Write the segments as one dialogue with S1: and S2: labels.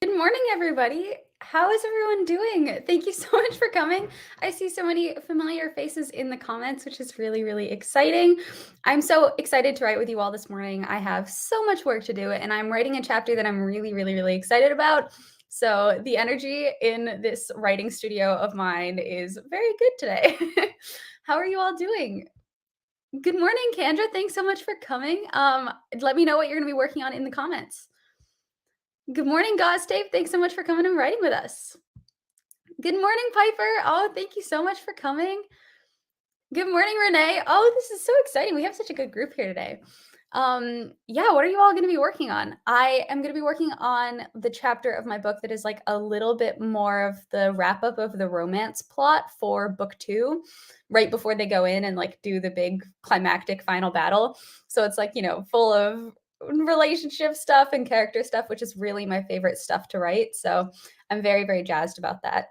S1: Good morning, everybody. How is everyone doing? Thank you so much for coming. I see so many familiar faces in the comments, which is really, really exciting. I'm so excited to write with you all this morning. I have so much work to do, and I'm writing a chapter that I'm really, really, really excited about. So the energy in this writing studio of mine is very good today. How are you all doing? Good morning, Kendra. Thanks so much for coming. Let me know what you're going to be working on in the comments. Good morning, Dave. Thanks so much for coming and writing with us. Good morning, Piper. Oh, thank you so much for coming. Good morning, Renee. Oh, this is so exciting. We have such a good group here today. Yeah, what are you all going to be working on? I am going to be working on the chapter of my book that is like a little bit more of the wrap up of the romance plot for book 2, right before they go in and like do the big climactic final battle. So it's like, full of relationship stuff and character stuff, which is really my favorite stuff to write. So I'm very, very jazzed about that.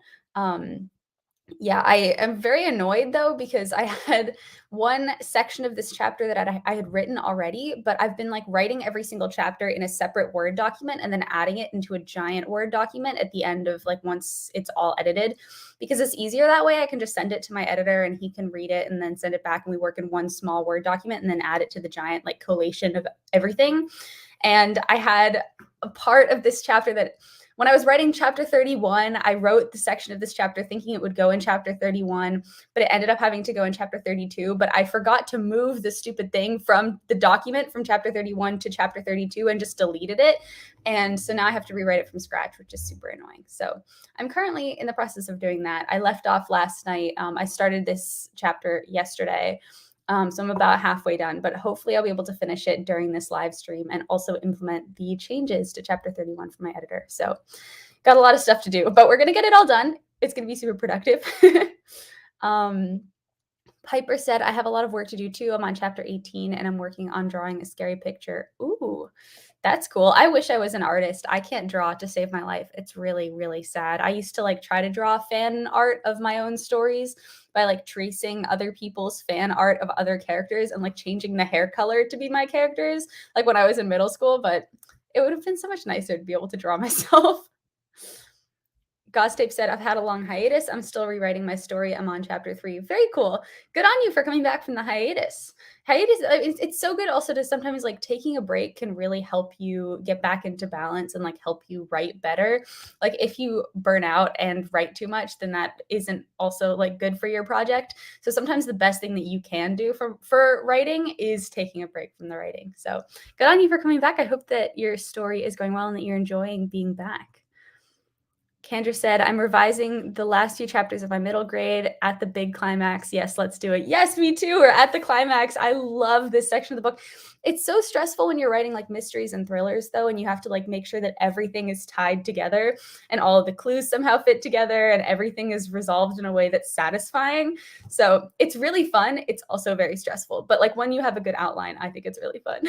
S1: Yeah, I am very annoyed though because I had one section of this chapter that I had written already, but I've been like writing every single chapter in a separate Word document and then adding it into a giant Word document at the end of like once it's all edited, because it's easier that way. I can just send it to my editor and he can read it and then send it back, and we work in one small Word document and then add it to the giant like collation of everything. And I had a part of this chapter that when I was writing chapter 31, I wrote the section of this chapter thinking it would go in chapter 31, but it ended up having to go in chapter 32. But I forgot to move the stupid thing from the document from chapter 31 to chapter 32 and just deleted it. And so now I have to rewrite it from scratch, which is super annoying. So I'm currently in the process of doing that. I left off last night. I started this chapter yesterday. So I'm about halfway done, but hopefully I'll be able to finish it during this live stream and also implement the changes to chapter 31 for my editor. So got a lot of stuff to do, but we're going to get it all done. It's going to be super productive. Piper said, I have a lot of work to do too. I'm on chapter 18 and I'm working on drawing a scary picture. Ooh, that's cool. I wish I was an artist. I can't draw to save my life. It's really, really sad. I used to like try to draw fan art of my own stories by like tracing other people's fan art of other characters and like changing the hair color to be my characters, like when I was in middle school, but it would have been so much nicer to be able to draw myself. Gostape said, I've had a long hiatus. I'm still rewriting my story. I'm on chapter 3. Very cool. Good on you for coming back from the hiatus. It's so good also to sometimes like taking a break can really help you get back into balance and like help you write better. Like if you burn out and write too much, then that isn't also like good for your project. So sometimes the best thing that you can do for writing is taking a break from the writing. So good on you for coming back. I hope that your story is going well and that you're enjoying being back. Kendra said, I'm revising the last few chapters of my middle grade at the big climax. Yes, let's do it. Yes, me too. We're at the climax. I love this section of the book. It's so stressful when you're writing like mysteries and thrillers, though, and you have to like make sure that everything is tied together and all of the clues somehow fit together and everything is resolved in a way that's satisfying. So it's really fun. It's also very stressful. But like when you have a good outline, I think it's really fun.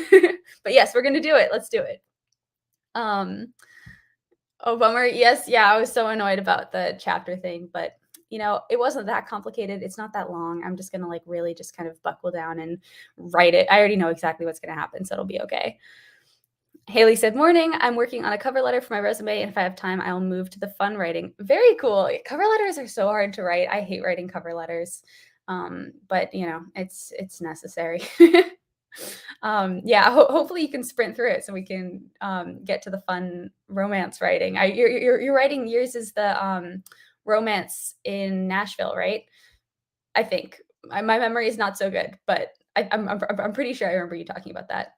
S1: But yes, we're going to do it. Let's do it. Oh, bummer. Yes. Yeah. I was so annoyed about the chapter thing, but it wasn't that complicated. It's not that long. I'm just going to like really just kind of buckle down and write it. I already know exactly what's going to happen, so it'll be okay. Haley said, morning. I'm working on a cover letter for my resume, and if I have time, I'll move to the fun writing. Very cool. Cover letters are so hard to write. I hate writing cover letters. But it's necessary. Yeah, hopefully you can sprint through it so we can get to the fun romance writing. You're writing, yours is the romance in Nashville, right? I think my memory is not so good, but I'm pretty sure I remember you talking about that.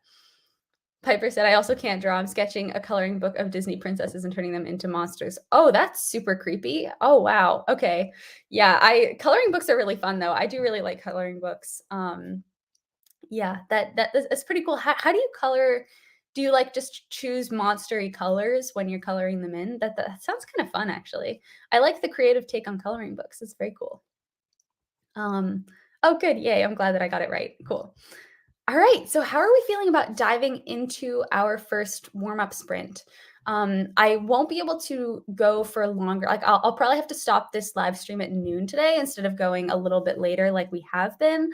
S1: Piper said, I also can't draw. I'm sketching a coloring book of Disney princesses and turning them into monsters. Oh, that's super creepy. Oh, wow. Okay. Yeah, coloring books are really fun though. I do really like coloring books. Yeah, that's pretty cool. How do you color? Do you like just choose monstery colors when you're coloring them in? That sounds kind of fun, actually. I like the creative take on coloring books. It's very cool. Oh, good. Yay. I'm glad that I got it right. Cool. All right. So, how are we feeling about diving into our first warm up sprint? I won't be able to go for longer. Like I'll probably have to stop this live stream at noon today instead of going a little bit later like we have been,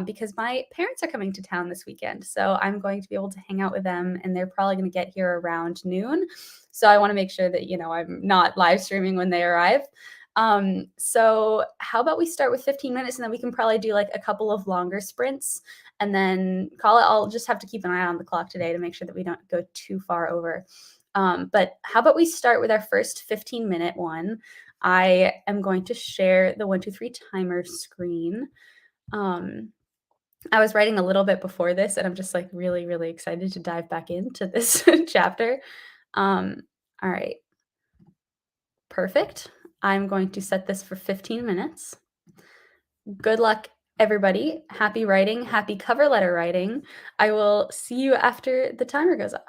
S1: because my parents are coming to town this weekend. So I'm going to be able to hang out with them, and they're probably going to get here around noon. So I want to make sure that I'm not live streaming when they arrive. So how about we start with 15 minutes, and then we can probably do like a couple of longer sprints and then call it. I'll just have to keep an eye on the clock today to make sure that we don't go too far over. But how about we start with our first 15-minute one? I am going to share the 1, 2, 3 timer screen. I was writing a little bit before this, and I'm just like really, really excited to dive back into this chapter. All right, perfect. I'm going to set this for 15 minutes. Good luck, everybody. Happy writing, happy cover letter writing. I will see you after the timer goes off.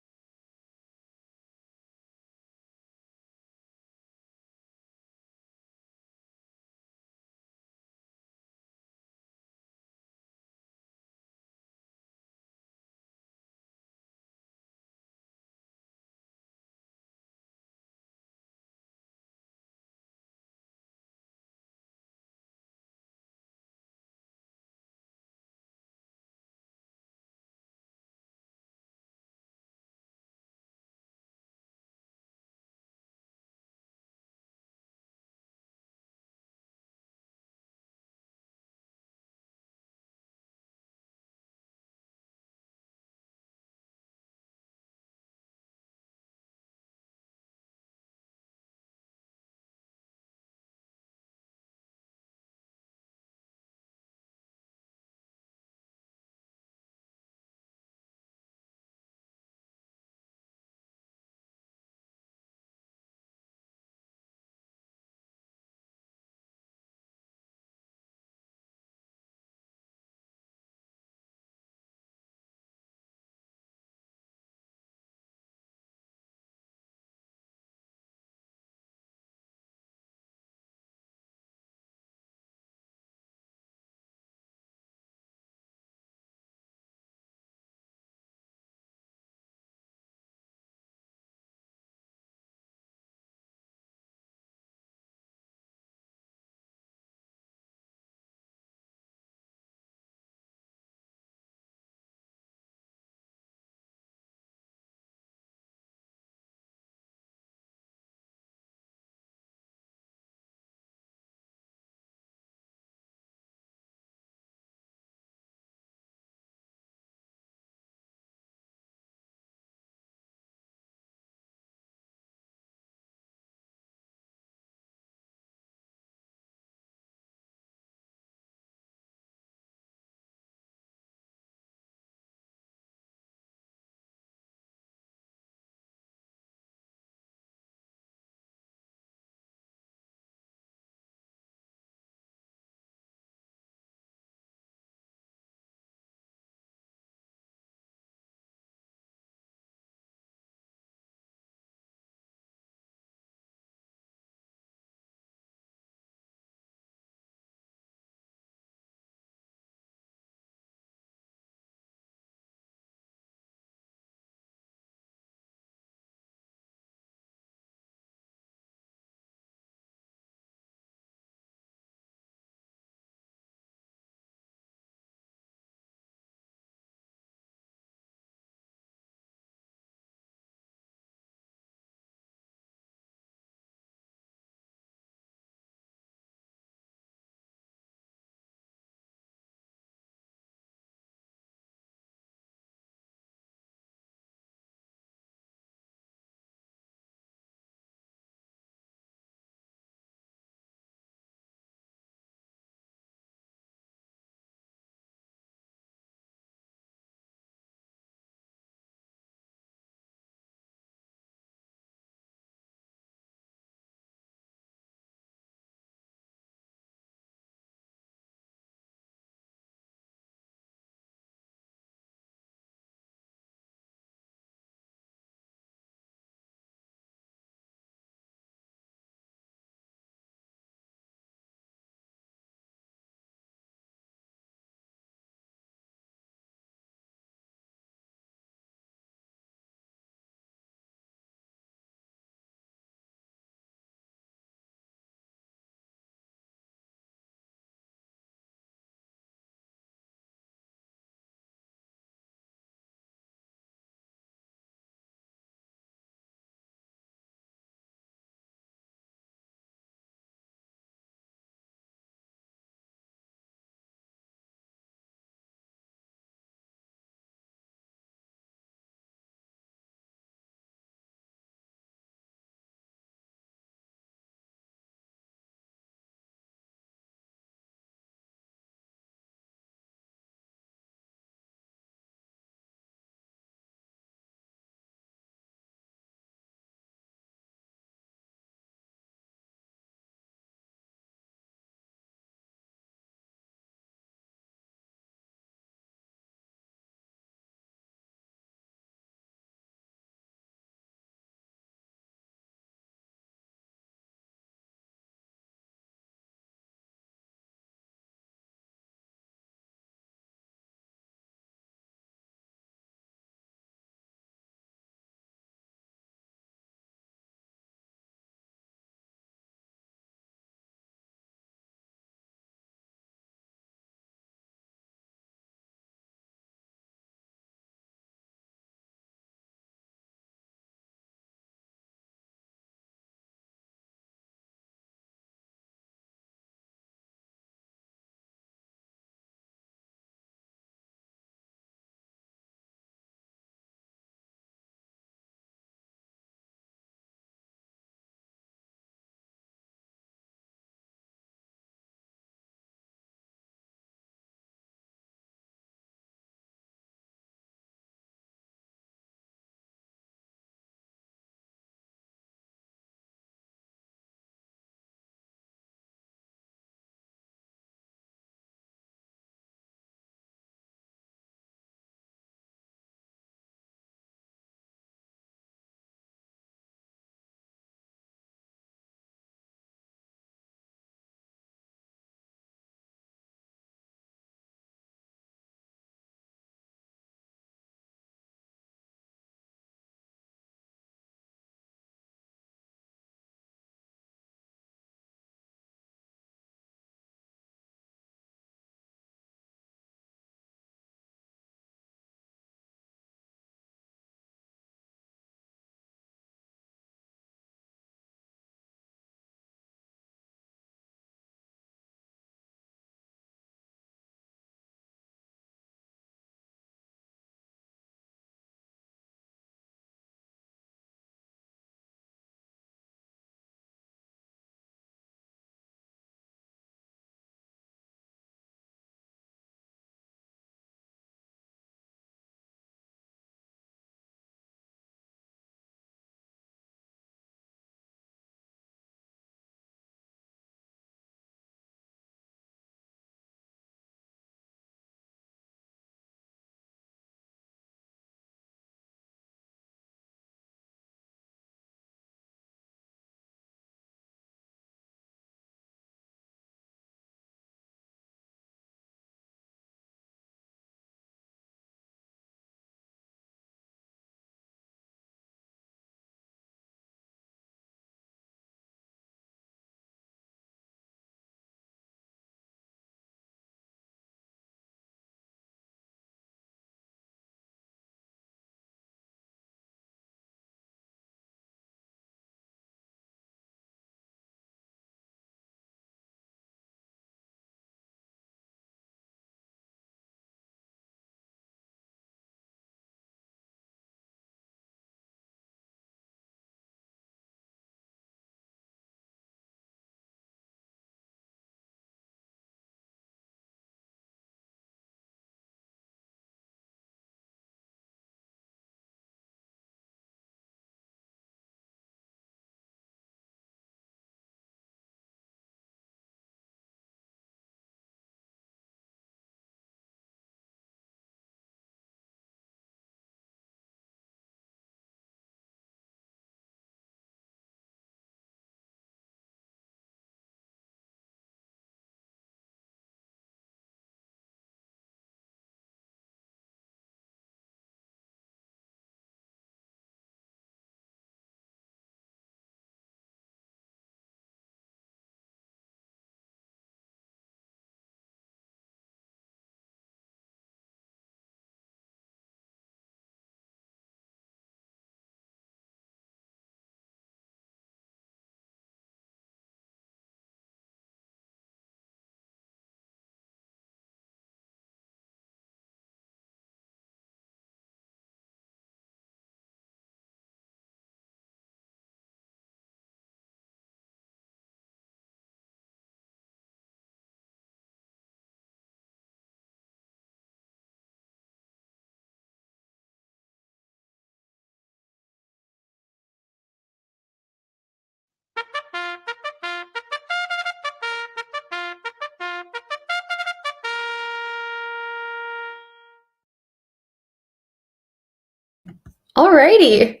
S1: Alrighty.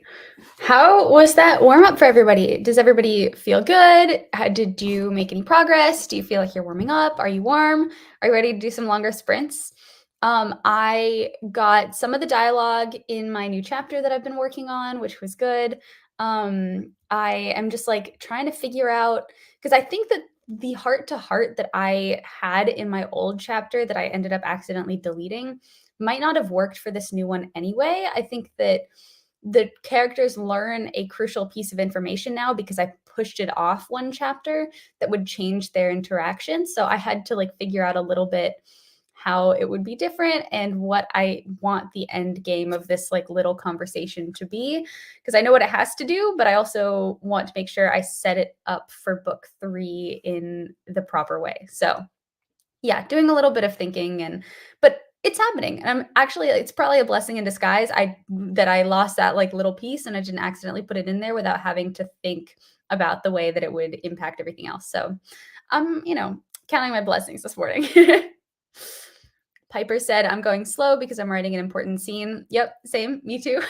S1: How was that warm up for everybody? Does everybody feel good? Did you make any progress? Do you feel like you're warming up? Are you warm? Are you ready to do some longer sprints? I got some of the dialogue in my new chapter that I've been working on, which was good. I am just like trying to figure out because I think that the heart to heart that I had in my old chapter that I ended up accidentally deleting might not have worked for this new one anyway. I think that the characters learn a crucial piece of information now because I pushed it off one chapter that would change their interaction. So I had to like figure out a little bit how it would be different and what I want the end game of this like little conversation to be because I know what it has to do, but I also want to make sure I set it up for book 3 in the proper way. So yeah, doing a little bit of thinking but it's happening. And I'm actually it's probably a blessing in disguise. I lost that like little piece and I didn't accidentally put it in there without having to think about the way that it would impact everything else. So I'm counting my blessings this morning. Piper said, I'm going slow because I'm writing an important scene. Yep, same, me too.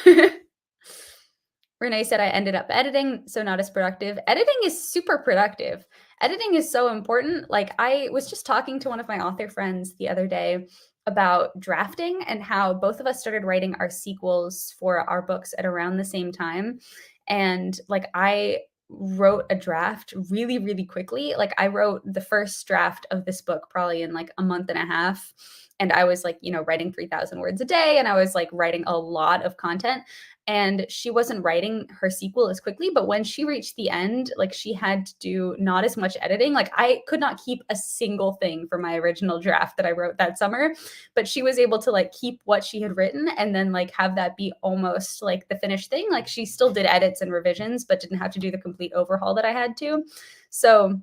S1: Renee said I ended up editing, so not as productive. Editing is super productive. Editing is so important. Like I was just talking to one of my author friends the other day about drafting and how both of us started writing our sequels for our books at around the same time. And like I wrote a draft really, really quickly. Like I wrote the first draft of this book probably in like a month and a half. And I was like, writing 3,000 words a day and I was like writing a lot of content and she wasn't writing her sequel as quickly, but when she reached the end, like she had to do not as much editing. Like I could not keep a single thing from my original draft that I wrote that summer, but she was able to like keep what she had written and then like have that be almost like the finished thing. Like she still did edits and revisions but didn't have to do the complete overhaul that I had to. So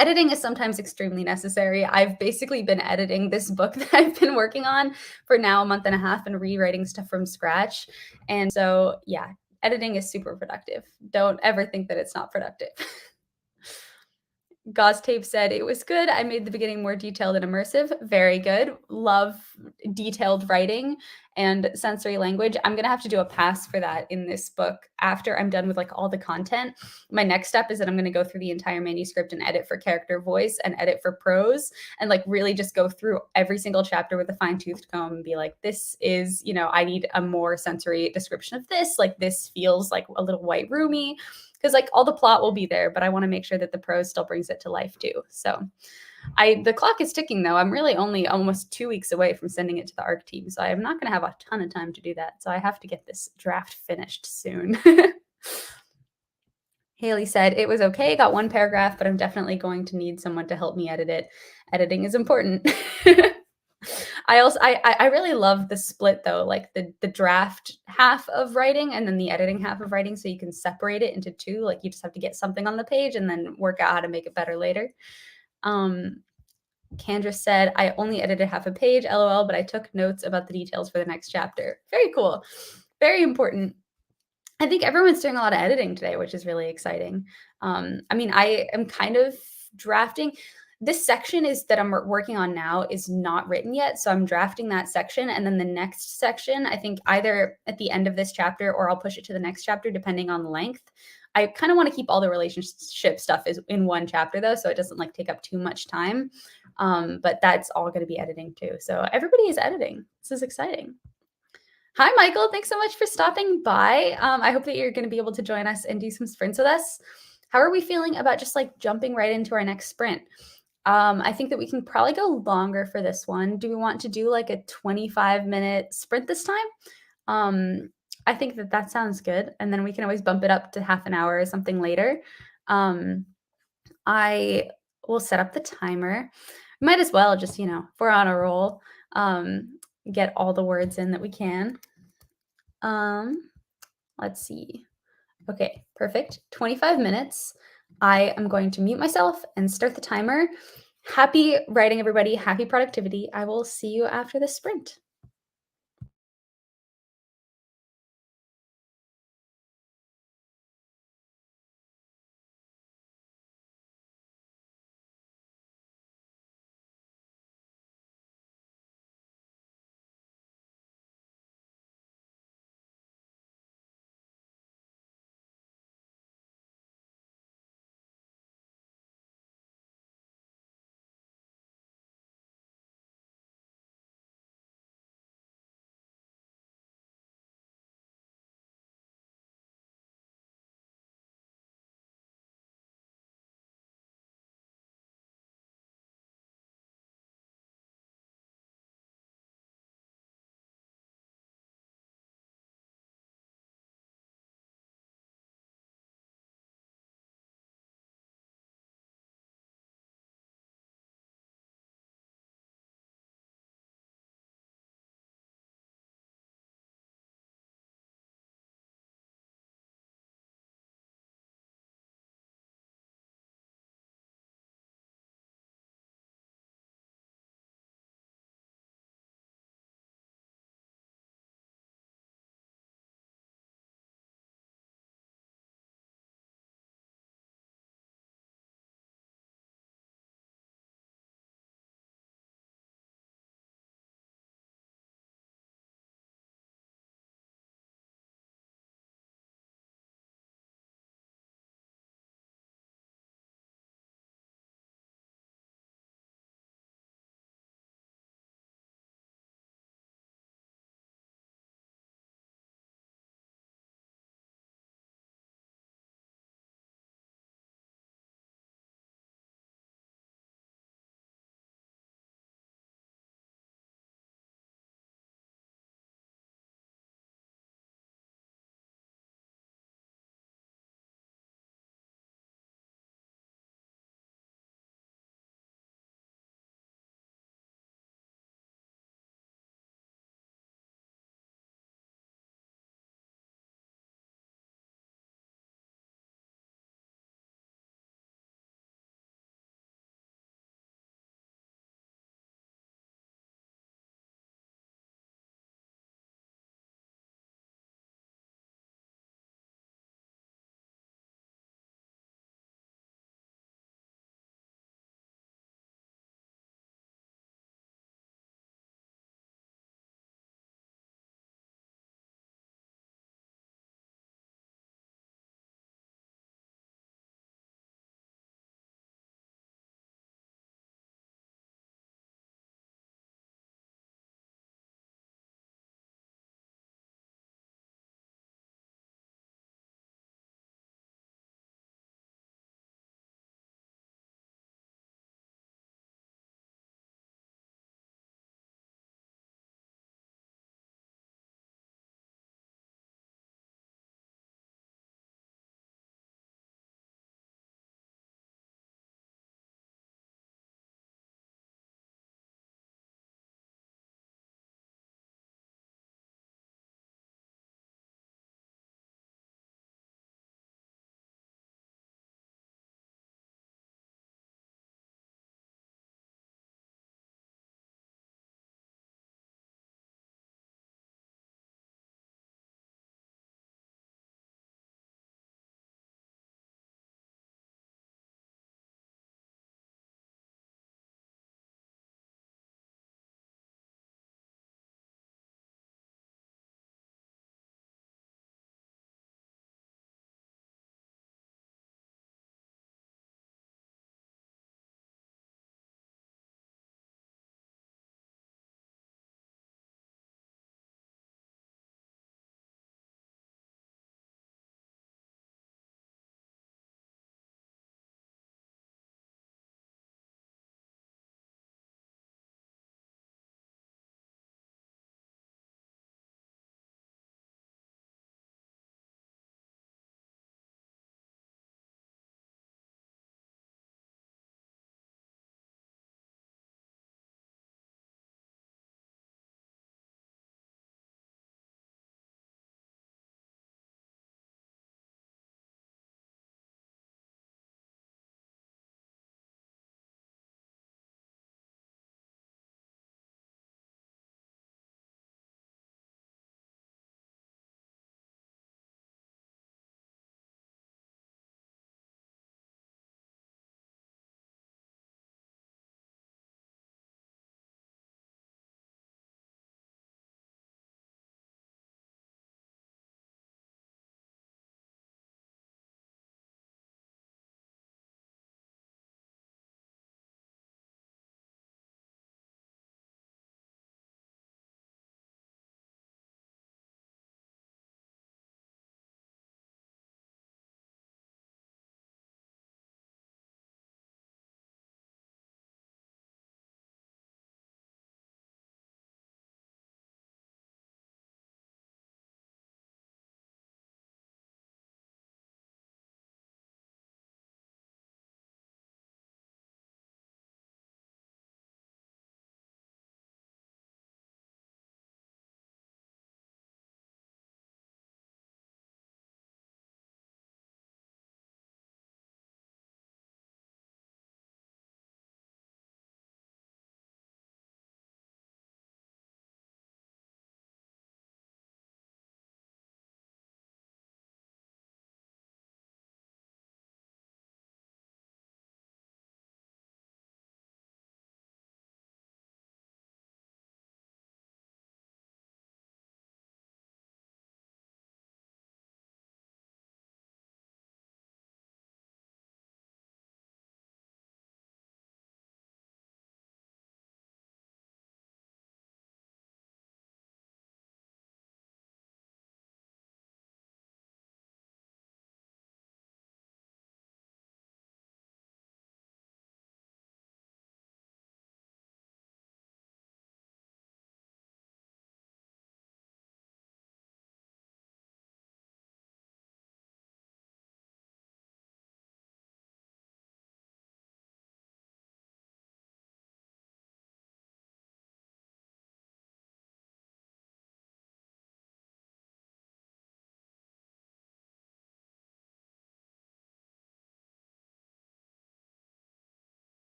S1: editing is sometimes extremely necessary. I've basically been editing this book that I've been working on for now a month and a half and rewriting stuff from scratch. And so, yeah, editing is super productive. Don't ever think that it's not productive. Gauze Tape said it was good. I made the beginning more detailed and immersive. Very good. Love detailed writing and sensory language. I'm going to have to do a pass for that in this book after I'm done with like all the content. My next step is that I'm going to go through the entire manuscript and edit for character voice and edit for prose and like really just go through every single chapter with a fine-toothed comb and be like, this is, I need a more sensory description of this. Like this feels like a little white roomy because like all the plot will be there, but I want to make sure that the prose still brings it to life too. So the clock is ticking though. I'm really only almost 2 weeks away from sending it to the ARC team. So I'm not going to have a ton of time to do that. So I have to get this draft finished soon. Haley said it was okay, got one paragraph, but I'm definitely going to need someone to help me edit it. Editing is important. I really love the split though, like the draft half of writing and then the editing half of writing, so you can separate it into two. Like you just have to get something on the page and then work out how to make it better later. Kendra said, I only edited half a page, LOL, but I took notes about the details for the next chapter. Very cool. Very important. I think everyone's doing a lot of editing today, which is really exciting. I am kind of drafting. This section is that I'm working on now is not written yet. So I'm drafting that section. And then the next section, I think either at the end of this chapter or I'll push it to the next chapter, depending on the length. I kind of want to keep all the relationship stuff is in one chapter though, so it doesn't like take up too much time. But that's all going to be editing too. So everybody is editing. This is exciting. Hi, Michael. Thanks so much for stopping by. I hope that you're going to be able to join us and do some sprints with us. How are we feeling about just like jumping right into our next sprint? I think that we can probably go longer for this one. Do we want to do like a 25-minute sprint this time? I think that sounds good. And then we can always bump it up to half an hour or something later. I will set up the timer. Might as well just, if we're on a roll, get all the words in that we can. Let's see. Okay, perfect. 25 minutes. I am going to mute myself and start the timer. Happy writing, everybody. Happy productivity. I will see you after the sprint.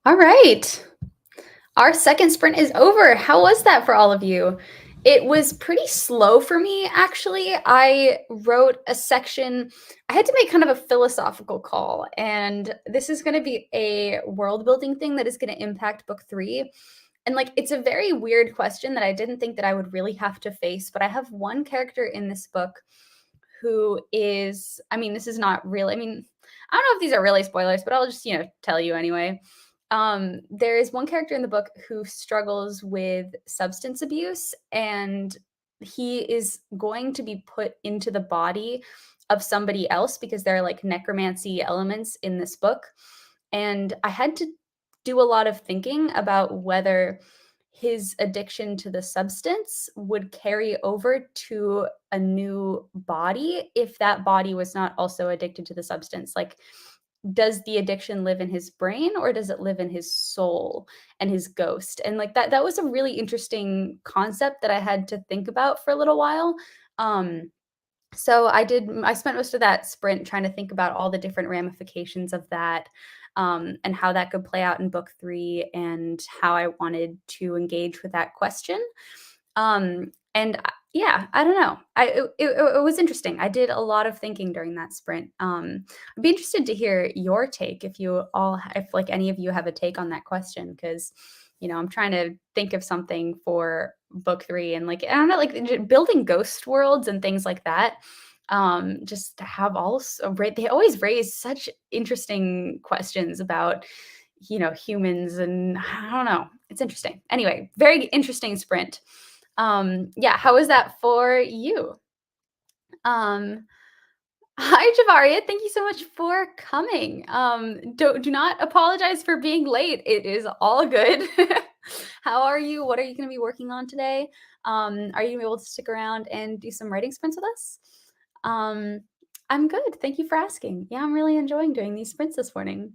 S1: All right. Our second sprint is over. How was that for all of you? It was pretty slow for me, actually. I wrote a section, I had to make kind of a philosophical call, and this is going to be a world building thing that is going to impact book three. And like, it's a very weird question that I didn't think that I would really have to face, but I have one character in this book who is, I mean, this is not really, I mean, I don't know if these are really spoilers, but I'll just, tell you anyway. There is one character in the book who struggles with substance abuse, and he is going to be put into the body of somebody else because there are like necromancy elements in this book. And I had to do a lot of thinking about whether his addiction to the substance would carry over to a new body if that body was not also addicted to the substance. Like, does the addiction live in his brain or does it live in his soul and his ghost? And like that was a really interesting concept that I had to think about for a little while. Um, so I spent most of that sprint trying to think about all the different ramifications of that, and how that could play out in book three and how I wanted to engage with that question. Yeah, I don't know. It was interesting. I did a lot of thinking during that sprint. I'd be interested to hear your take if like any of you have a take on that question, because I'm trying to think of something for book three, and like I don't know, like building ghost worlds and things like that. Just to have they always raise such interesting questions about humans, and I don't know. It's interesting. Anyway, very interesting sprint. Yeah, how was that for you? Um, Hi, Javaria. Thank you so much for coming. Do not apologize for being late. It is all good. How are you? What are you going to be working on today? Are you able to stick around and do some writing sprints with us? Um, I'm good. Thank you for asking. Yeah, I'm really enjoying doing these sprints this morning.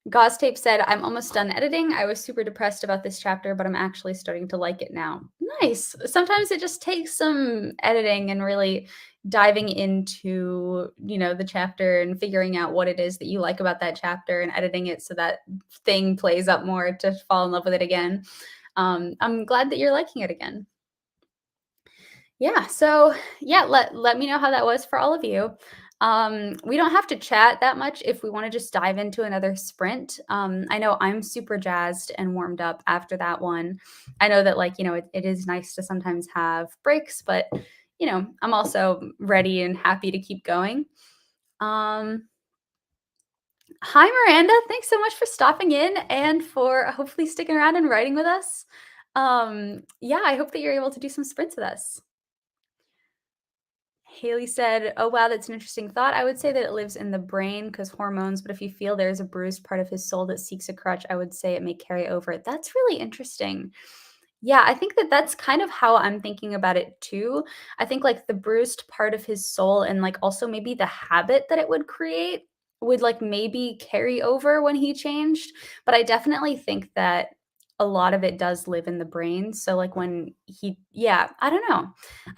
S1: Gauze Tape said, I'm almost done editing. I was super depressed about this chapter, but I'm actually starting to like it now. Nice. Sometimes it just takes some editing and really diving into, the chapter and figuring out what it is that you like about that chapter and editing it so that thing plays up more to fall in love with it again. I'm glad that you're liking it again. Yeah, so yeah, let me know how that was for all of you. We don't have to chat that much if we want to just dive into another sprint. I know I'm super jazzed and warmed up after that one. I know that it is nice to sometimes have breaks, but I'm also ready and happy to keep going. Hi Miranda, thanks so much for stopping in and for hopefully sticking around and writing with us. Yeah, I hope that you're able to do some sprints with us. Haley said, "Oh, wow, that's an interesting thought. I would say that it lives in the brain because hormones, but if you feel there's a bruised part of his soul that seeks a crutch, I would say it may carry over." That's really interesting. Yeah, I think that that's kind of how I'm thinking about it too. I think like the bruised part of his soul and like also maybe the habit that it would create would like maybe carry over when he changed. But I definitely think that a lot of it does live in the brain. So like yeah, I don't know.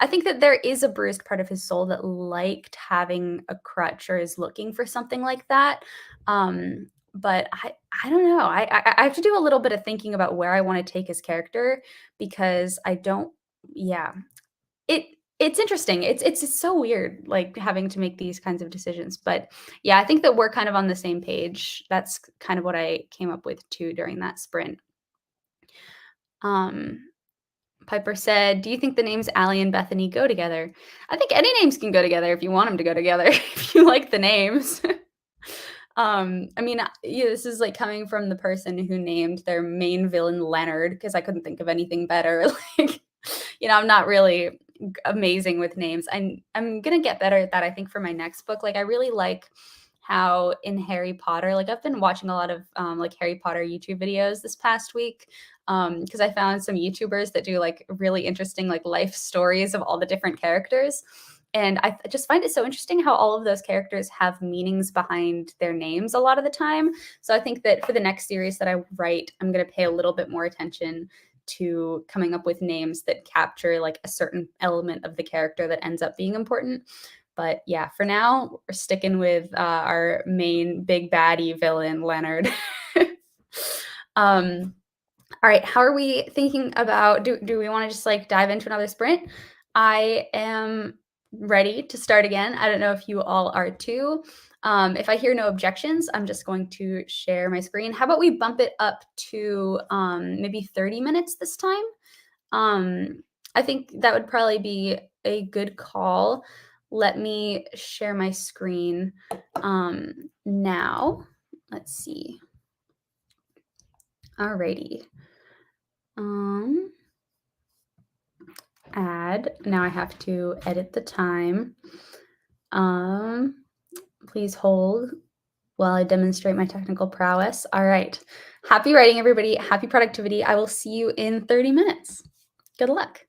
S1: I think that there is a bruised part of his soul that liked having a crutch or is looking for something like that. But I don't know. I have to do a little bit of thinking about where I want to take his character because I don't. Yeah, it it's interesting. It's so weird, like having to make these kinds of decisions. But yeah, I think that we're kind of on the same page. That's kind of what I came up with too during that sprint. Um, Piper said, "Do you think the names Allie and Bethany go together?" I think any names can go together if you want them to go together. If you like the names. I mean, yeah, this is like coming from the person who named their main villain Leonard because I couldn't think of anything better. Like, I'm not really amazing with names. I'm gonna get better at that. I think for my next book, like I really like how in Harry Potter, like I've been watching a lot of like Harry Potter YouTube videos this past week because I found some YouTubers that do like really interesting like life stories of all the different characters. And I just find it so interesting how all of those characters have meanings behind their names a lot of the time. So I think that for the next series that I write, I'm going to pay a little bit more attention to coming up with names that capture like a certain element of the character that ends up being important. But yeah, for now, we're sticking with our main big baddie villain, Leonard. Um, all right, how are we thinking about do we wanna just, like, dive into another sprint? I am ready to start again. I don't know if you all are too. If I hear no objections, I'm just going to share my screen. How about we bump it up to, maybe 30 minutes this time? I think that would probably be a good call. Let me share my screen, now. Let's see. Alrighty. Um, add. Now I have to edit the time. Um, please hold while I demonstrate my technical prowess. All right. Happy writing, everybody. Happy productivity. I will see you in 30 minutes. Good luck.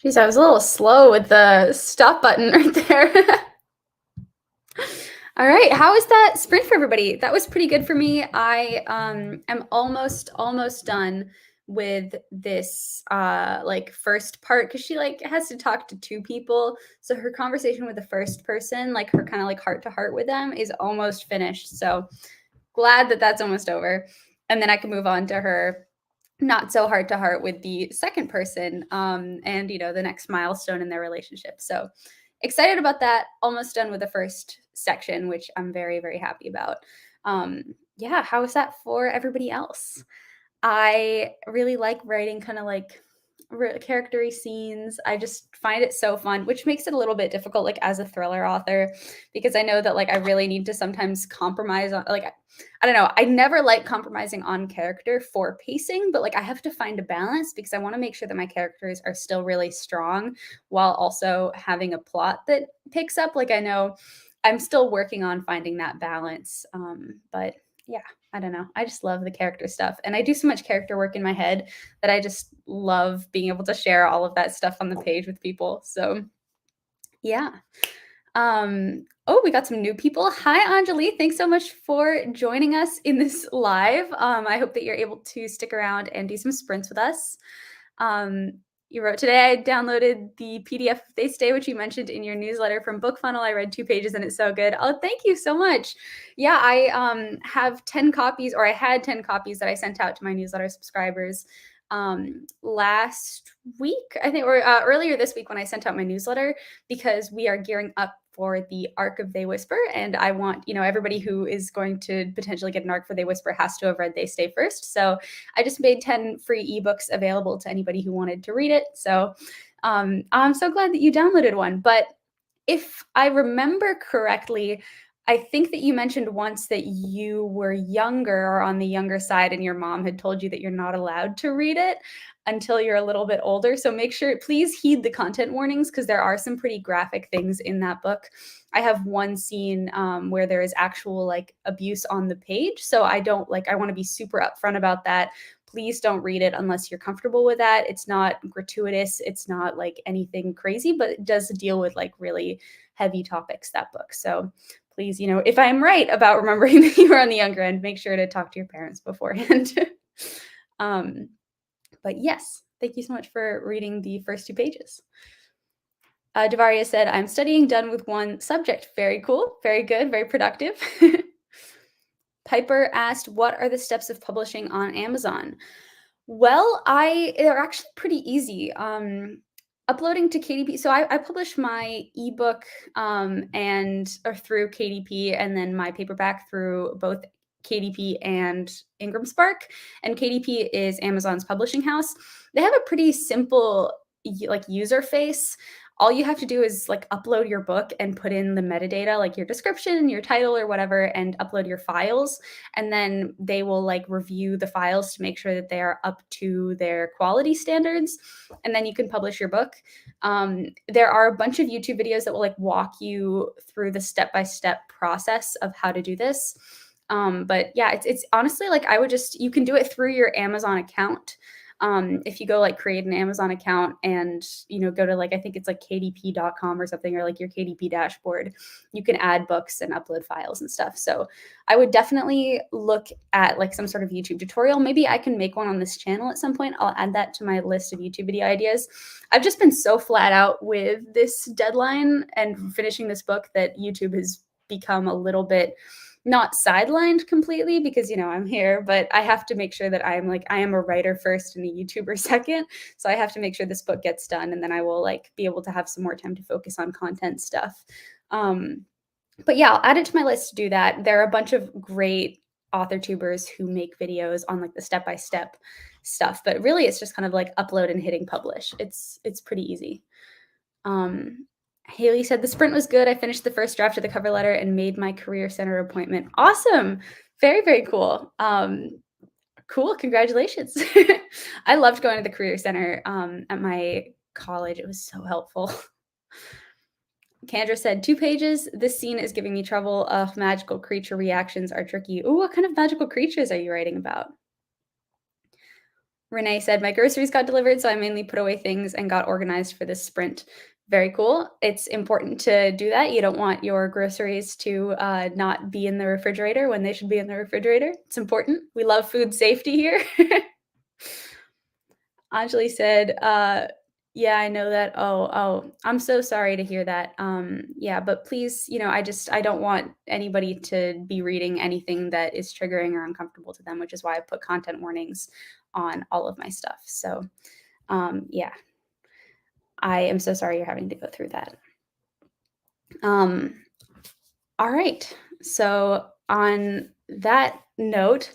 S1: Geez, I was a little slow with the stop button right there. All right, how was that sprint for everybody? That was pretty good for me. I am almost done with this like first part because she like has to talk to two people. So her conversation with the first person, like her kind of like heart to heart with them, is almost finished. So glad that that's almost over, and then I can move on to her not so heart to heart with the second person, and the next milestone in their relationship. So excited about that. Almost done with the first section, which I'm very, very happy about. Yeah, how is that for everybody else? I really like writing kind of like charactery scenes. I just find it so fun, which makes it a little bit difficult, like as a thriller author, because I know that like I really need to sometimes compromise on like I don't know. I never like compromising on character for pacing, but like I have to find a balance because I want to make sure that my characters are still really strong while also having a plot that picks up. Like I know I'm still working on finding that balance. But yeah, I don't know. I just love the character stuff. And I do so much character work in my head that I just love being able to share all of that stuff on the page with people. So, yeah. Oh, we got some new people. Hi, Anjali. Thanks so much for joining us in this live. I hope that you're able to stick around and do some sprints with us. Um, you wrote today, I downloaded the PDF of They Stay, which you mentioned in your newsletter from Book Funnel. I read 2 pages and it's so good. Oh, thank you so much. Yeah, I have 10 copies, or I had 10 copies that I sent out to my newsletter subscribers last week, I think, or earlier this week when I sent out my newsletter, because we are gearing up for the arc of They Whisper, and I want everybody who is going to potentially get an arc for They Whisper has to have read They Stay first. So I just made 10 free ebooks available to anybody who wanted to read it. So I'm so glad that you downloaded one. But if I remember correctly, I think that you mentioned once that you were younger or on the younger side, and your mom had told you that you're not allowed to read it until you're a little bit older. So make sure, please heed the content warnings, because there are some pretty graphic things in that book. I have one scene where there is actual like abuse on the page. So I want to be super upfront about that. Please don't read it unless you're comfortable with that. It's not gratuitous. It's not like anything crazy, but it does deal with like really heavy topics, that book. So please, if I'm right about remembering that you were on the younger end, make sure to talk to your parents beforehand. But yes, thank you so much for reading the first 2 pages. Davaria said, I'm studying, done with one subject. Very cool. Very good. Very productive. Piper asked, what are the steps of publishing on Amazon? Well, they're actually pretty easy. Uploading to KDP. So I publish my ebook or through KDP, and then my paperback through both KDP and Ingram Spark. And KDP is Amazon's publishing house. They have a pretty simple like user face. All you have to do is like upload your book and put in the metadata, like your description, your title or whatever, and upload your files. And then they will like review the files to make sure that they are up to their quality standards. And then you can publish your book. There are a bunch of YouTube videos that will like walk you through the step-by-step process of how to do this. But yeah, it's honestly like you can do it through your Amazon account. If you go like create an Amazon account and go to like, I think it's like kdp.com or something, or like your KDP dashboard, you can add books and upload files and stuff. So I would definitely look at like some sort of YouTube tutorial. Maybe I can make one on this channel at some point. I'll add that to my list of YouTube video ideas. I've just been so flat out with this deadline and finishing this book that YouTube has become a little bit not sidelined completely, because I'm here, but I have to make sure that I am a writer first and a YouTuber second. So I have to make sure this book gets done, and then I will like be able to have some more time to focus on content stuff. But yeah, I'll add it to my list to do that. There are a bunch of great author tubers who make videos on like the step-by-step stuff, but really it's just kind of like upload and hitting publish. It's pretty easy. Haley said, the sprint was good. I finished the first draft of the cover letter and made my career center appointment. Awesome. Very, very cool. Cool. Congratulations. I loved going to the career center at my college. It was so helpful. Kendra said, 2 pages. This scene is giving me trouble. Magical creature reactions are tricky. Ooh, what kind of magical creatures are you writing about? Renee said, "My groceries got delivered, so I mainly put away things and got organized for this sprint." Very cool. It's important to do that. You don't want your groceries to not be in the refrigerator when they should be in the refrigerator. It's important. We love food safety here. Anjali said, "Yeah, I know that. Oh, I'm so sorry to hear that. Yeah, but please, I don't want anybody to be reading anything that is triggering or uncomfortable to them, which is why I put content warnings on all of my stuff. So, yeah, I am so sorry you're having to go through that. Um, all right. So on that note,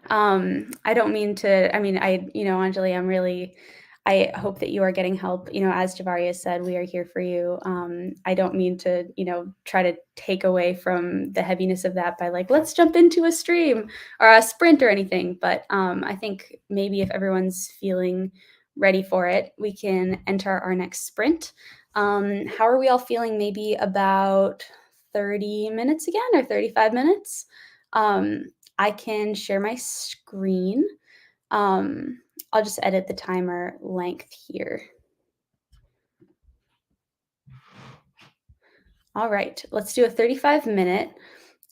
S1: I don't mean to, I mean, Anjali, I hope that you are getting help. As Javaria said, we are here for you. I don't mean to, try to take away from the heaviness of that by like, let's jump into a stream or a sprint or anything. But I think maybe if everyone's feeling ready for it, we can enter our next sprint. How are we all feeling? Maybe about 30 minutes again or 35 minutes. I can share my screen. I'll just edit the timer length here. All right, let's do a 35-minute.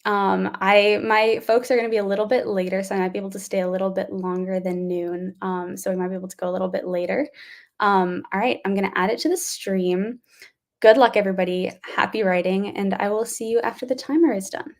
S1: My folks are going to be a little bit later, so I might be able to stay a little bit longer than noon. So we might be able to go a little bit later. All right, I'm going to add it to the stream. Good luck, everybody. Happy writing, and I will see you after the timer is done.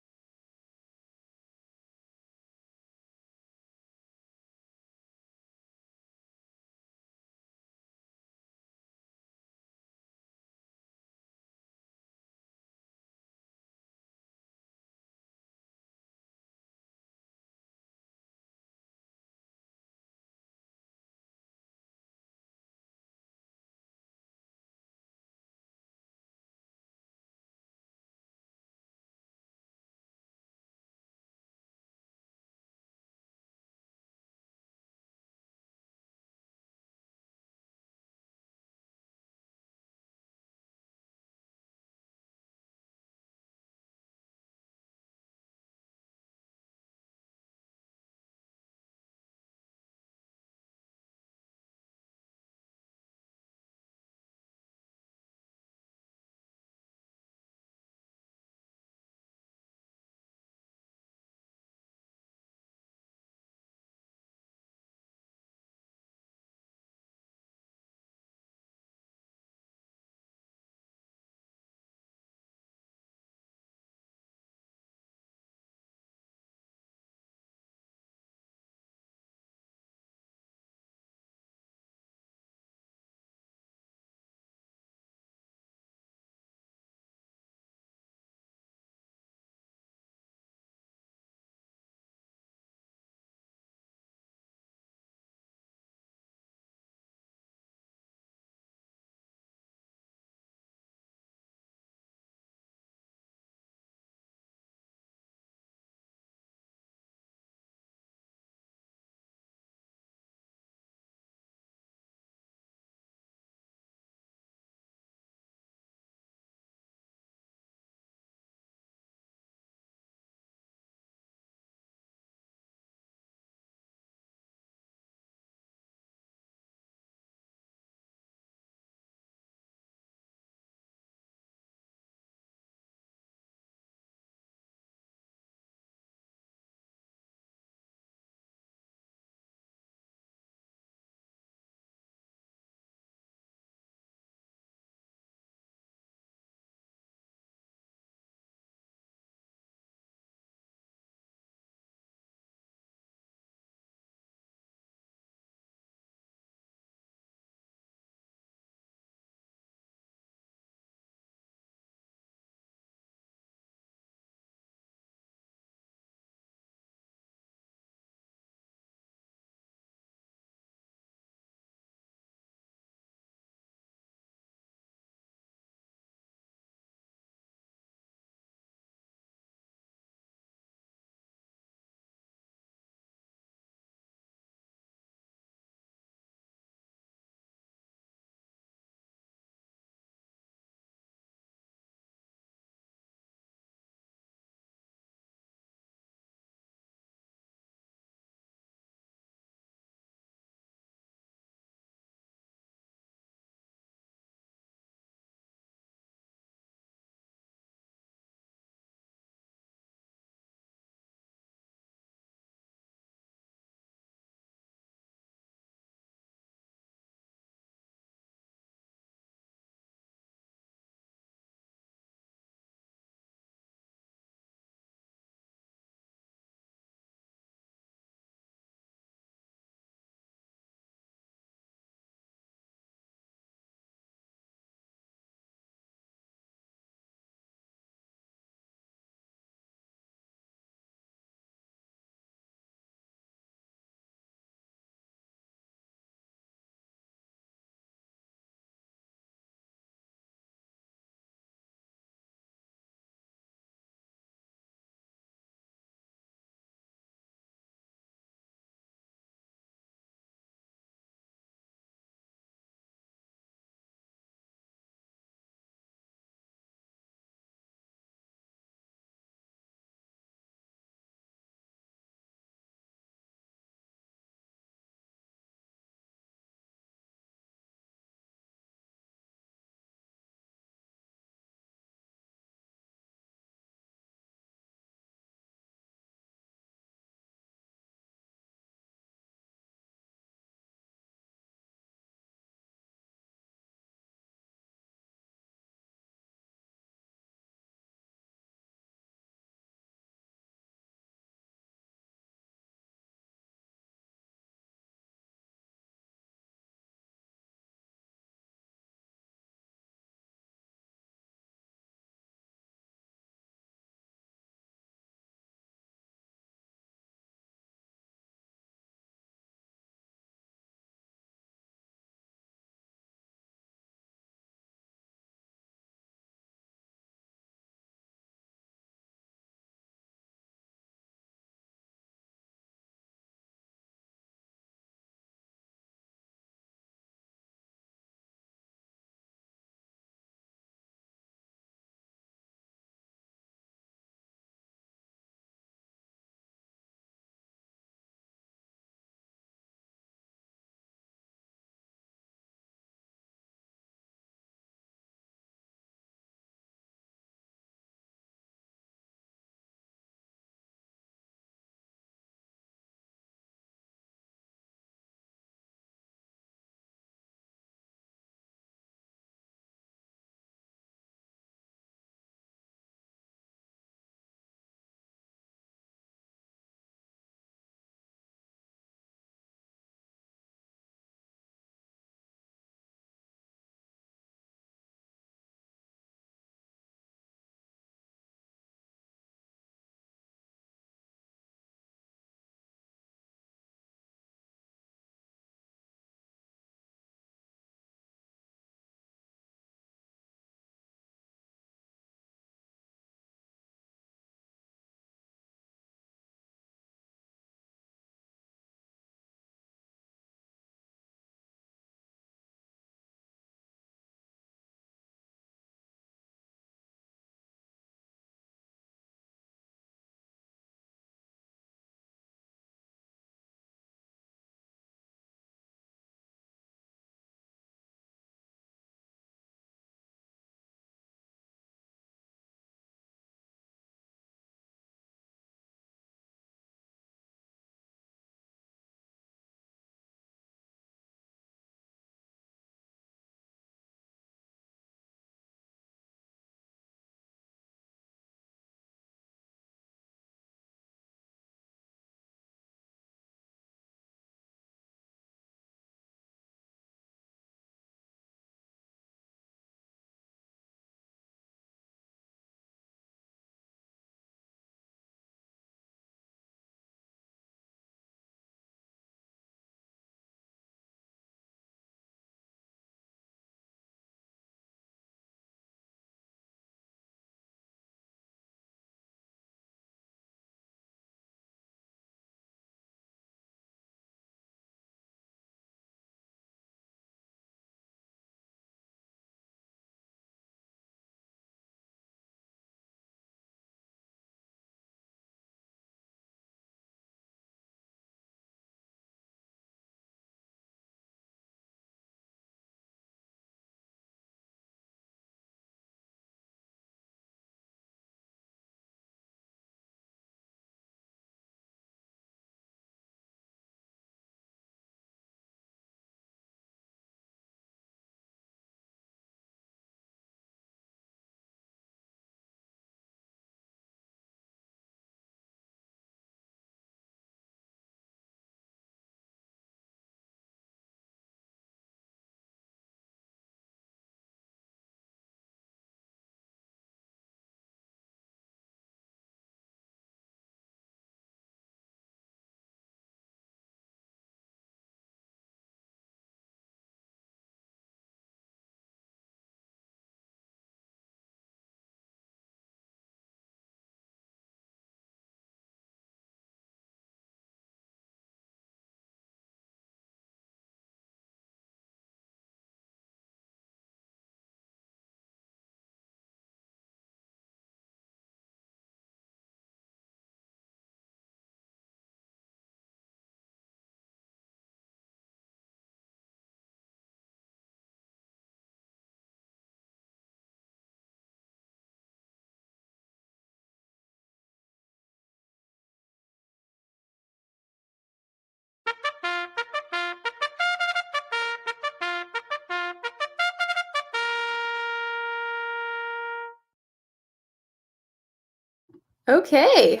S1: Okay.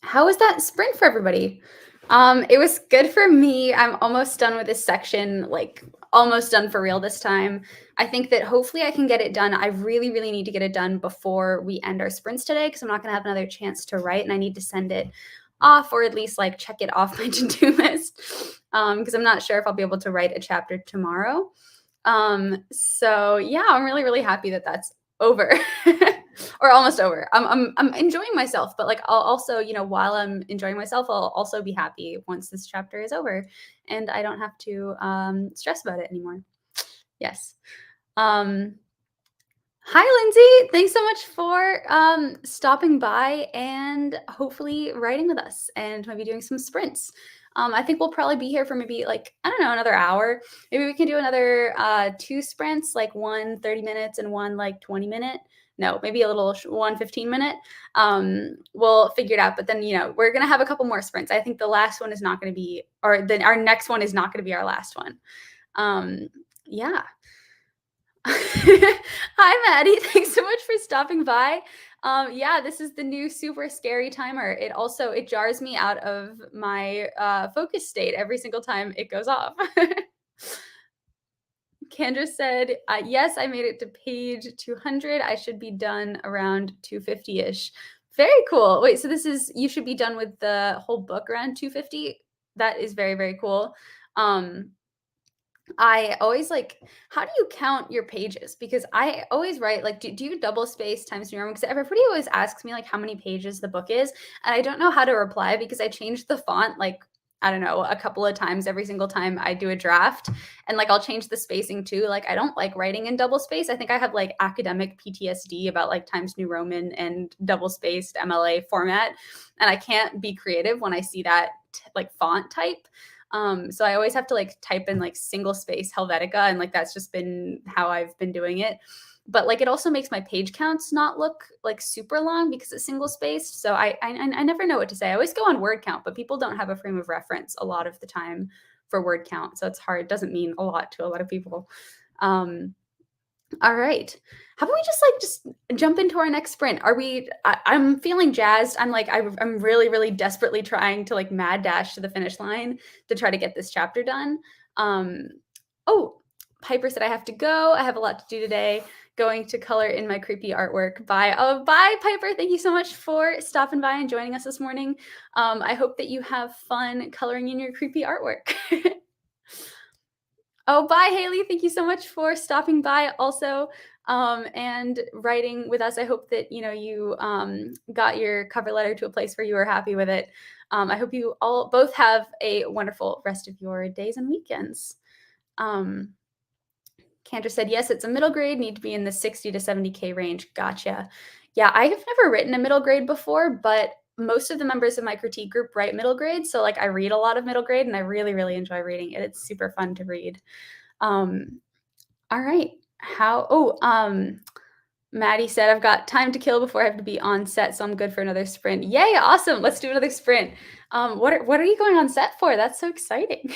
S1: How was that sprint for everybody? It was good for me. I'm almost done with this section, like almost done for real this time. I think that hopefully I can get it done. I really, really need to get it done before we end our sprints today because I'm not going to have another chance to write and I need to send it off or at least like check it off my to-do list because I'm not sure if I'll be able to write a chapter tomorrow. So yeah, I'm really, really happy that that's over or almost over. I'm enjoying myself, but like I'll also, while I'm enjoying myself, I'll also be happy once this chapter is over and I don't have to stress about it anymore. Yes. Um, Hi, Lindsay. Thanks so much for stopping by and hopefully writing with us and maybe doing some sprints. I think we'll probably be here for maybe like, I don't know, another hour. Maybe we can do another 2 sprints, like one 30 minutes and one like 20 minute. No, maybe a little one 15 minute. We'll figure it out. But then, we're going to have a couple more sprints. I think the last one is not going to be, or then our next one is not going to be our last one. Yeah. Hi, Maddie. Thanks so much for stopping by. Yeah, this is the new super scary timer. It jars me out of my focus state every single time it goes off. Kendra said, yes, I made it to page 200. I should be done around 250-ish. Very cool. Wait, so you should be done with the whole book around 250? That is very, very cool. I always how do you count your pages? Because I always write, do you double space times New Roman? Because everybody always asks me, how many pages the book is. And I don't know how to reply because I changed the font, I don't know, a couple of times every single time I do a draft. And, I'll change the spacing too. I don't like writing in double space. I think I have, academic PTSD about, Times New Roman and double spaced MLA format. And I can't be creative when I see that, font type. So I always have to type in single space Helvetica, and that's just been how I've been doing it. But it also makes my page counts not look super long because it's single spaced. So I never know what to say. I always go on word count, but people don't have a frame of reference a lot of the time for word count. So it's hard. It doesn't mean a lot to a lot of people. All right. How about we just jump into our next sprint? I'm feeling jazzed. I'm really, really desperately trying to mad dash to the finish line to try to get this chapter done. Oh, Piper said I have to go. I have a lot to do today. Going to color in my creepy artwork. Bye. Oh, bye, Piper. Thank you so much for stopping by and joining us this morning. I hope that you have fun coloring in your creepy artwork. Oh, bye, Haley. Thank you so much for stopping by also and writing with us. I hope that, you got your cover letter to a place where you were happy with it. I hope you all both have a wonderful rest of your days and weekends. Kendra said, yes, it's a middle grade, need to be in the 60 to 70K range. Gotcha. Yeah, I have never written a middle grade before, but most of the members of my critique group write middle grade. So I read a lot of middle grade and I really, really enjoy reading it. It's super fun to read. All right. Maddie said, I've got time to kill before I have to be on set. So I'm good for another sprint. Yay. Awesome. Let's do another sprint. What are you going on set for? That's so exciting.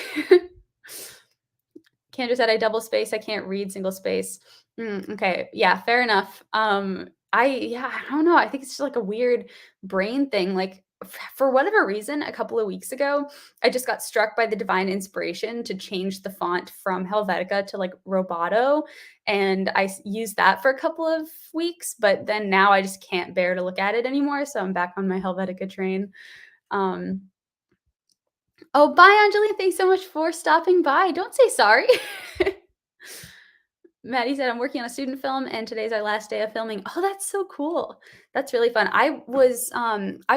S1: Kendra said, I double space. I can't read single space. Okay. Yeah, fair enough. I don't know. I think it's just a weird brain thing. For whatever reason, a couple of weeks ago, I just got struck by the divine inspiration to change the font from Helvetica to Roboto. And I used that for a couple of weeks, but then now I just can't bear to look at it anymore. So I'm back on my Helvetica train. Oh, bye, Anjali. Thanks so much for stopping by. Don't say sorry. Maddie said, I'm working on a student film and today's our last day of filming. Oh, that's so cool. That's really fun. I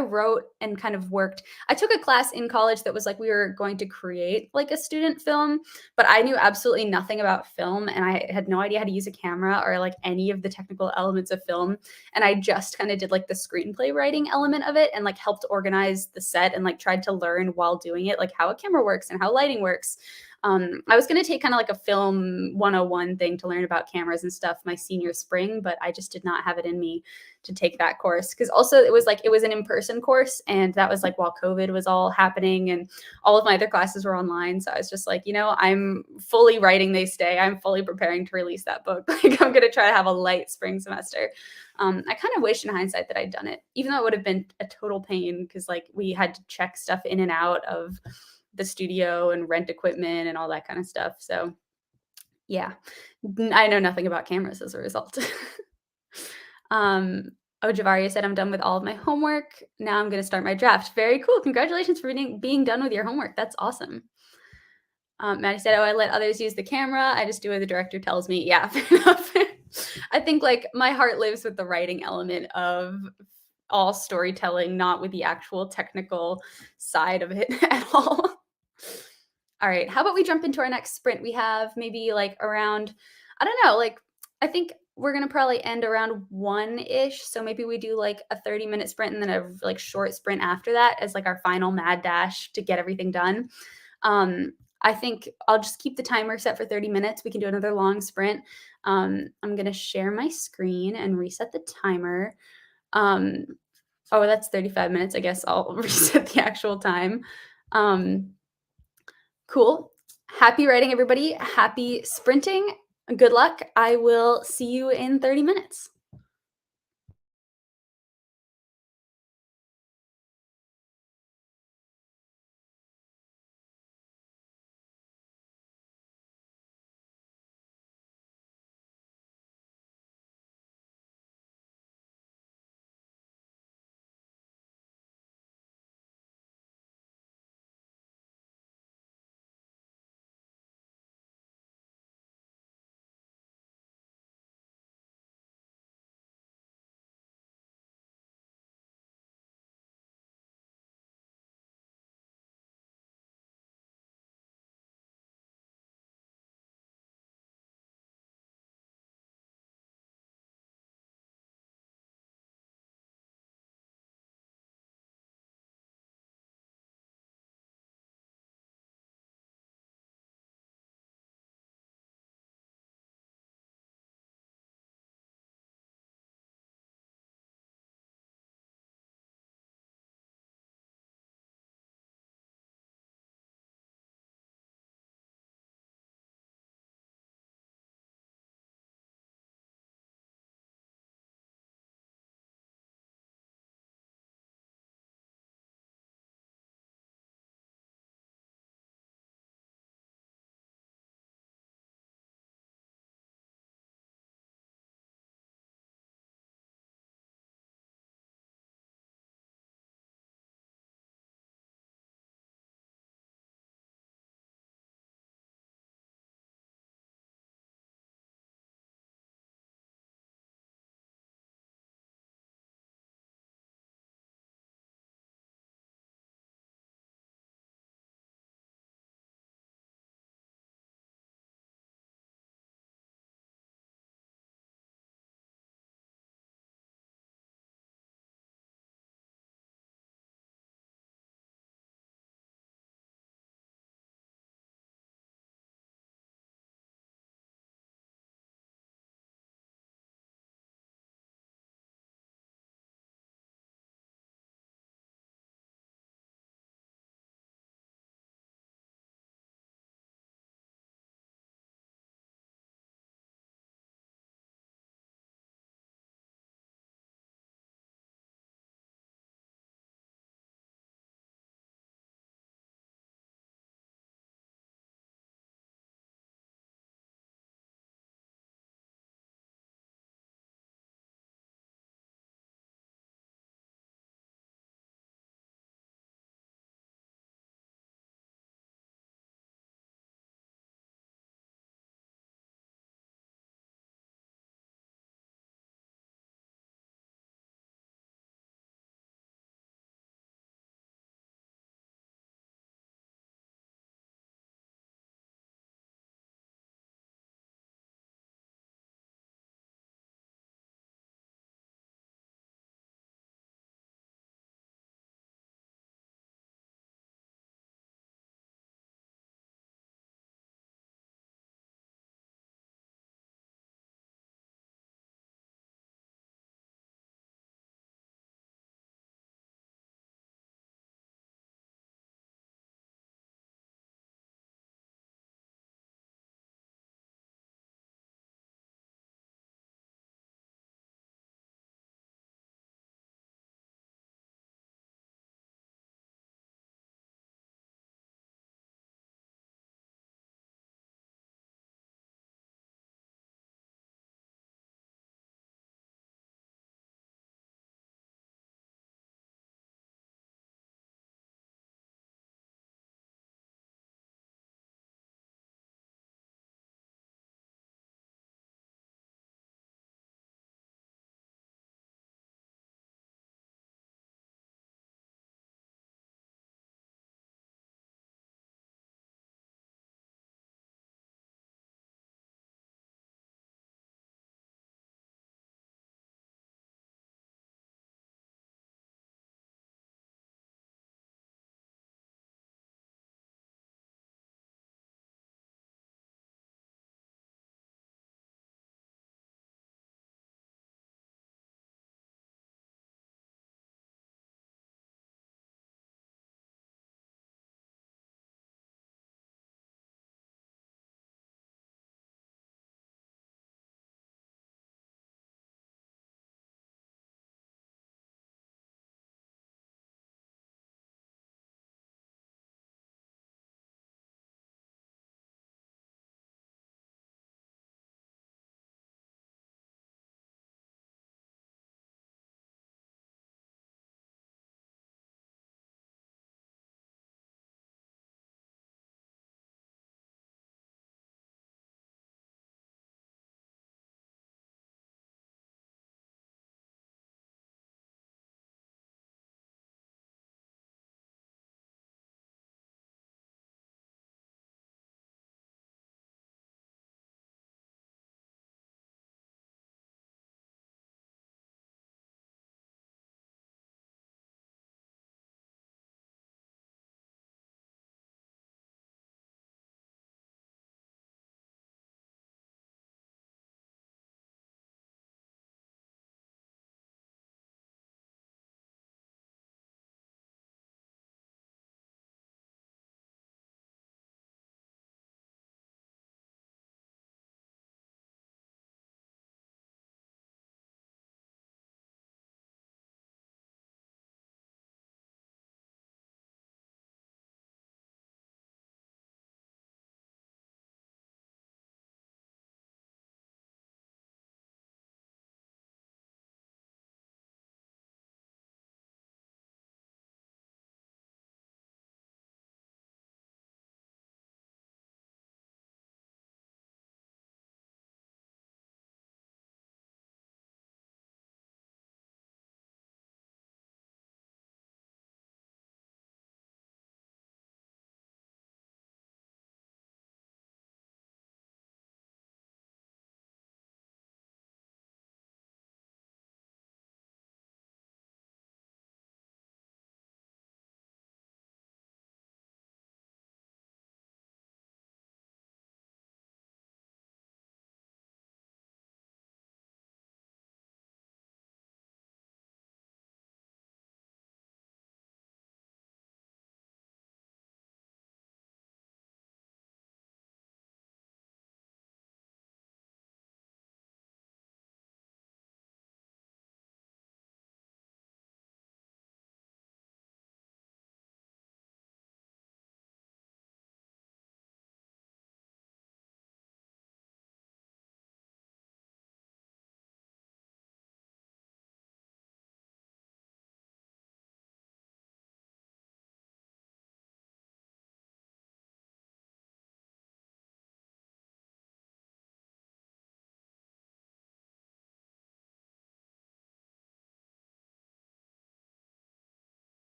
S1: wrote and kind of worked. I took a class in college that was we were going to create a student film, but I knew absolutely nothing about film and I had no idea how to use a camera or any of the technical elements of film. And I just kind of did the screenplay writing element of it and helped organize the set and tried to learn while doing it, how a camera works and how lighting works. I was going to take kind of like a film 101 thing to learn about cameras and stuff my senior spring, but I just did not have it in me to take that course. Cause also it was an in-person course. And that was like while COVID was all happening and all of my other classes were online. So I was just like, I'm fully writing this day. I'm fully preparing to release that book. Like I'm going to try to have a light spring semester. I kind of wish in hindsight that I'd done it, even though it would have been a total pain because like we had to check stuff in and out of the studio and rent equipment and all that kind of stuff. So yeah, I know nothing about cameras as a result. um, oh, Javaria said, I'm done with all of my homework. Now I'm going to start my draft. Very cool. Congratulations for being done with your homework. That's awesome. Maddie said, oh, I let others use the camera. I just do what the director tells me. Yeah, fair enough. I think like my heart lives with the writing element of all storytelling, not with the actual technical side of it at all. All right, how about we jump into our next sprint? We have maybe like around, I don't know, like I think we're gonna probably end around 1-ish. So maybe we do like a 30-minute sprint and then a like short sprint after that as like our final mad dash to get everything done. I think I'll just keep the timer set for 30 minutes. We can do another long sprint. I'm gonna share my screen and reset the timer. Um, oh, that's 35 minutes. I guess I'll reset the actual time. Cool. Happy writing, everybody. Happy sprinting. Good luck. I will see you in 30 minutes.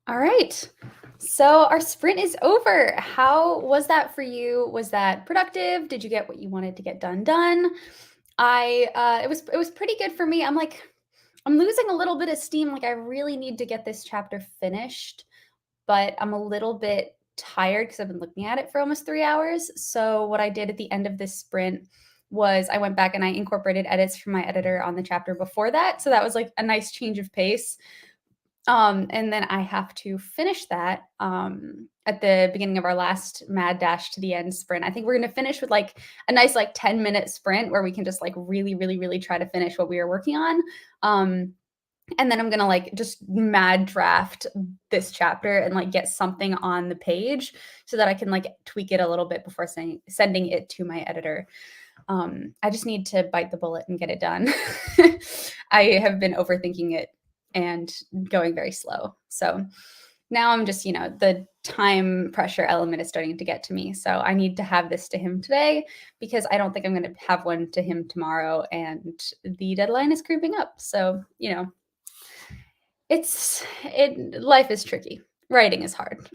S1: All right. So our sprint is over. How was that for you? Was that productive? Did you get what you wanted to get done? It was pretty good for me. I'm losing a little bit of steam. Like I really need to get this chapter finished, but I'm a little bit tired because I've been looking at it for almost 3 hours. So what I did at the end of this sprint was I went back and I incorporated edits from my editor on the chapter before that. So that was like a nice change of pace. And then I have to finish that at the beginning of our last mad dash to the end sprint. I think we're going to finish with like a nice like 10-minute sprint where we can just like really, really, really try to finish what we were working on. Um, and then I'm gonna like just mad draft this chapter and like get something on the page so that I can like tweak it a little bit before sending it to my editor. I just need to bite the bullet and get it done. I have been overthinking it and going very slow. So now I'm just, the time pressure element is starting to get to me. So I need to have this to him today because I don't think I'm going to have one to him tomorrow. And the deadline is creeping up. So, life is tricky. Writing is hard.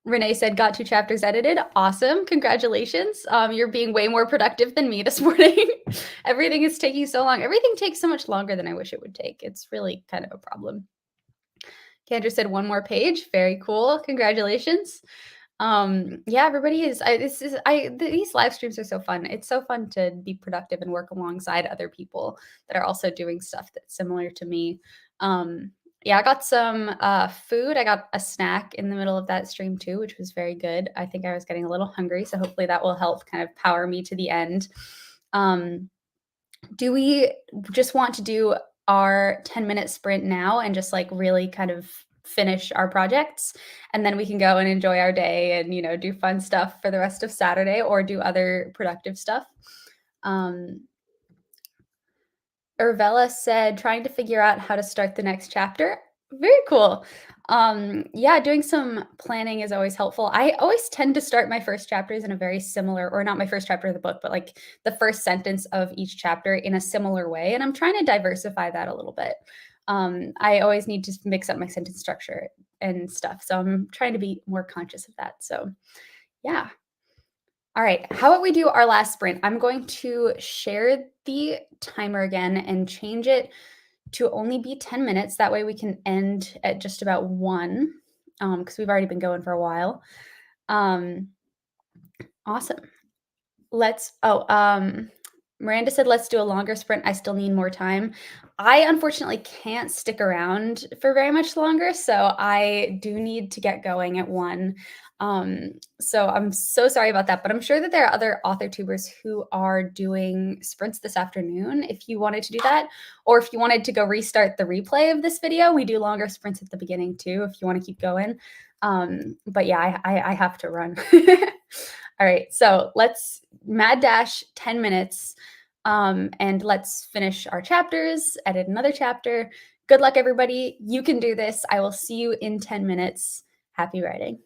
S1: Renee said, got 2 chapters edited. Awesome. Congratulations. You're being way more productive than me this morning. Everything is taking so long. Everything takes so much longer than I wish it would take. It's really kind of a problem. Kendra said 1 more page. Very cool. Congratulations. Yeah, everybody is these live streams are so fun. It's so fun to be productive and work alongside other people that are also doing stuff that's similar to me. Yeah, I got some food. I got a snack in the middle of that stream too, which was very good. I think I was getting a little hungry, so hopefully that will help kind of power me to the end. Do we just want to do our 10-minute sprint now and just like really kind of finish our projects, and then we can go and enjoy our day and do fun stuff for the rest of Saturday or do other productive stuff? um Urvella said, trying to figure out how to start the next chapter. Very cool. Yeah, doing some planning is always helpful. I always tend to start my first chapters in a very similar, or not my first chapter of the book, but like the first sentence of each chapter in a similar way. And I'm trying to diversify that a little bit. I always need to mix up my sentence structure and stuff. So I'm trying to be more conscious of that. So yeah. All right, how about we do our last sprint? I'm going to share the timer again and change it to only be 10 minutes. That way we can end at just about 1, because we've already been going for a while. Awesome. Miranda said, let's do a longer sprint. I still need more time. I unfortunately can't stick around for very much longer, so I do need to get going at 1. So I'm so sorry about that, but I'm sure that there are other author tubers who are doing sprints this afternoon if you wanted to do that, or if you wanted to go restart the replay of this video. We do longer sprints at the beginning too if you want to keep going. But yeah, I have to run. All right, so let's mad dash 10 minutes, and let's finish our chapters, edit another chapter. Good luck, everybody. You can do this. I will see you in 10 minutes. Happy writing.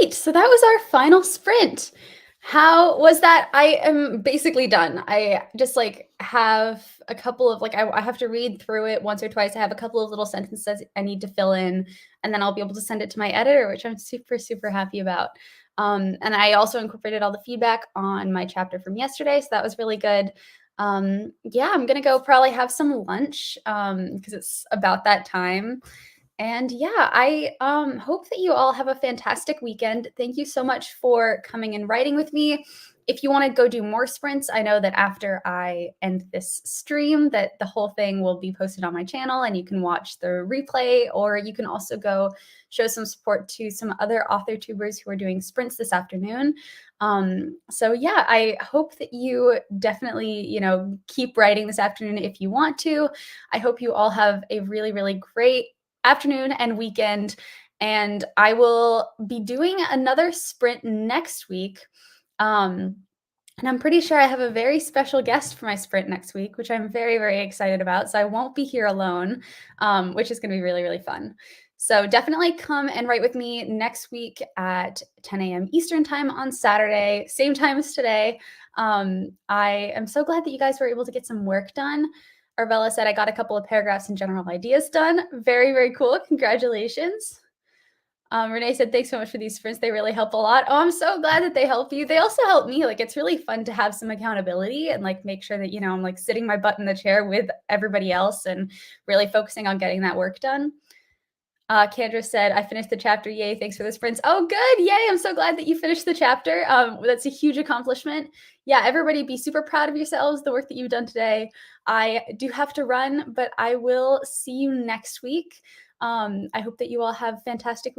S1: right. So that was our final sprint. How was that? I am basically done. I just like have a couple of I have to read through it once or twice. I have a couple of little sentences I need to fill in, and then I'll be able to send it to my editor, which I'm super, super happy about. And I also incorporated all the feedback on my chapter from yesterday. So that was really good. Yeah, I'm gonna go probably have some lunch because it's about that time. And yeah, I hope that you all have a fantastic weekend. Thank you so much for coming and writing with me. If you want to go do more sprints, I know that after I end this stream, that the whole thing will be posted on my channel and you can watch the replay, or you can also go show some support to some other author tubers who are doing sprints this afternoon. So yeah, I hope that you definitely, keep writing this afternoon if you want to. I hope you all have a really, really great afternoon and weekend. And I will be doing another sprint next week. Um, and I'm pretty sure I have a very special guest for my sprint next week, which I'm very, very excited about. So I won't be here alone, which is going to be really, really fun. So definitely come and write with me next week at 10 a.m. Eastern time on Saturday, same time as today. I am so glad that you guys were able to get some work done. Arvella said I got a couple of paragraphs and general ideas done. Very, very cool. Congratulations. Renee said, thanks so much for these sprints. They really help a lot. Oh, I'm so glad that they help you. They also help me. Like, it's really fun to have some accountability and like make sure that, I'm like sitting my butt in the chair with everybody else and really focusing on getting that work done. Kendra said, I finished the chapter. Yay. Thanks for the sprints. Oh, good. Yay. I'm so glad that you finished the chapter. That's a huge accomplishment. Yeah, everybody be super proud of yourselves, the work that you've done today. I do have to run, but I will see you next week. I hope that you all have fantastic